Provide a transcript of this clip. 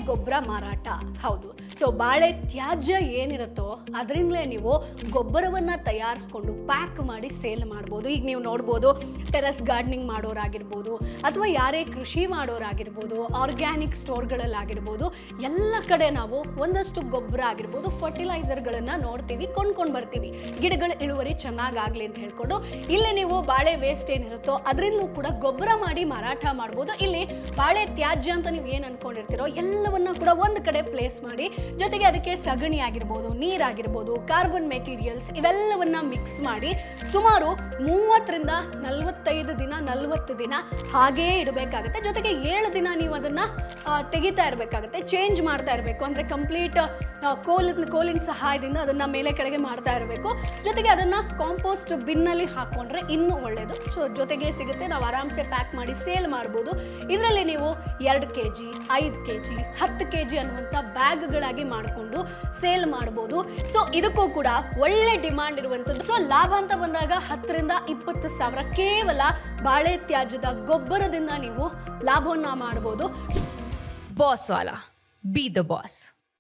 ಗೊಬ್ಬರ ಮಾರಾಟ. ಹೌದು, ಸೊ ಬಾಳೆ ತ್ಯಾಜ್ಯ ಏನಿರುತ್ತೋ ಅದರಿಂದಲೇ ನೀವು ಗೊಬ್ಬರವನ್ನ ತಯಾರಿಸ್ಕೊಂಡು ಪ್ಯಾಕ್ ಮಾಡಿ ಸೇಲ್ ಮಾಡ್ಬೋದು. ಈಗ ನೀವು ನೋಡ್ಬೋದು, ಟೆರೆಸ್ ಗಾರ್ಡನಿಂಗ್ ಮಾಡೋರಾಗಿರ್ಬೋದು ಅಥವಾ ಯಾರೇ ಕೃಷಿ ಮಾಡೋರಾಗಿರ್ಬೋದು, ಆರ್ಗ್ಯಾನಿಕ್ ಸ್ಟೋರ್ಗಳಲ್ಲಾಗಿರ್ಬೋದು, ಎಲ್ಲ ಕಡೆ ನಾವು ಒಂದಷ್ಟು ಗೊಬ್ಬರ ಆಗಿರ್ಬೋದು, ಫರ್ಟಿಲೈಸರ್ಗಳನ್ನ ನೋಡ್ತೀವಿ, ಕೊಂಡ್ಕೊಂಡು ಬರ್ತೀವಿ, ಗಿಡಗಳ ಇಳುವರಿ ಚೆನ್ನಾಗಾಗ್ಲಿ ಅಂತ ಹೇಳ್ಕೊಂಡು. ಇಲ್ಲಿ ನೀವು ಬಾಳೆ ವೇಸ್ಟ್ ಏನಿರುತ್ತೋ ಅದರಿಂದಲೂ ಕೂಡ ಗೊಬ್ಬರ ಮಾಡಿ ಮಾರಾಟ ಮಾಡ್ಬೋದು. ಇಲ್ಲಿ ಬಾಳೆ ತ್ಯಾಜ್ಯ ಅಂತ ನೀವು ಏನು ಅನ್ಕೊಂಡಿರ್ತೀರೋ ಎಲ್ಲವನ್ನ ಕೂಡ ಒಂದು ಕಡೆ ಪ್ಲೇಸ್ ಮಾಡಿ, ಜೊತೆಗೆ ಅದಕ್ಕೆ ಸಗಣಿ ಆಗಿರ್ಬೋದು, ನೀರಾಗಿರ್ಬೋದು, ಕಾರ್ಬನ್ ಮೆಟೀರಿಯಲ್ಸ್ ಇವೆಲ್ಲವನ್ನ ಮಿಕ್ಸ್ ಮಾಡಿ ಸುಮಾರು 30ರಿಂದ 40 ದಿನ ಹಾಗೇ ಇಡಬೇಕಾಗುತ್ತೆ. ಜೊತೆಗೆ 7 ದಿನ ನೀವು ಅದನ್ನ ತೆಗಿತಾ ಇರಬೇಕಾಗುತ್ತೆ, ಚೇಂಜ್ ಮಾಡ್ತಾ ಇರಬೇಕು. ಅಂದ್ರೆ ಕಂಪ್ಲೀಟ್ ಕೋಲಿನ ಸಹಾಯದಿಂದ ಅದನ್ನ ಮೇಲೆ ಕೆಳಗೆ ಮಾಡ್ತಾ ಇರಬೇಕು. ಜೊತೆಗೆ ಅದನ್ನ ಕಾಂಪೋಸ್ಟ್ ಬಿನ್ನಲ್ಲಿ ಹಾಕೊಂಡ್ರೆ ಇನ್ನೂ ಒಳ್ಳೇದು. ಜೊತೆಗೆ ಸಿಗುತ್ತೆ, ನಾವು ಆರಾಮ್ಸೆ ಪ್ಯಾಕ್ ಮಾಡಿ ಸೇಲ್ ಮಾಡ್ಬೋದು. ಇದರಲ್ಲಿ ನೀವು 2 kg, 5 kg, 10 kg ಅನ್ನುವಂಥ ಬ್ಯಾಗ್ಗಳಾಗಿ ಮಾಡಿಕೊಂಡು ಸೇಲ್ ಮಾಡ್ಬೋದು. ಸೊ ಇದಕ್ಕೂ ಕೂಡ ಒಳ್ಳೆ ಡಿಮಾಂಡ್ ಇರುವಂಥದ್ದು. ಸೊ ಲಾಭ ಅಂತ ಬಂದಾಗ 10ರಿಂದ 20 ಸಾವಿರ ಕೇವಲ ಬಾಳೆ ತ್ಯಾಜ್ಯದ ಗೊಬ್ಬರದಿಂದ ನೀವು ಲಾಭವನ್ನ ಮಾಡ್ಬೋದು. Boss Vala, B the boss.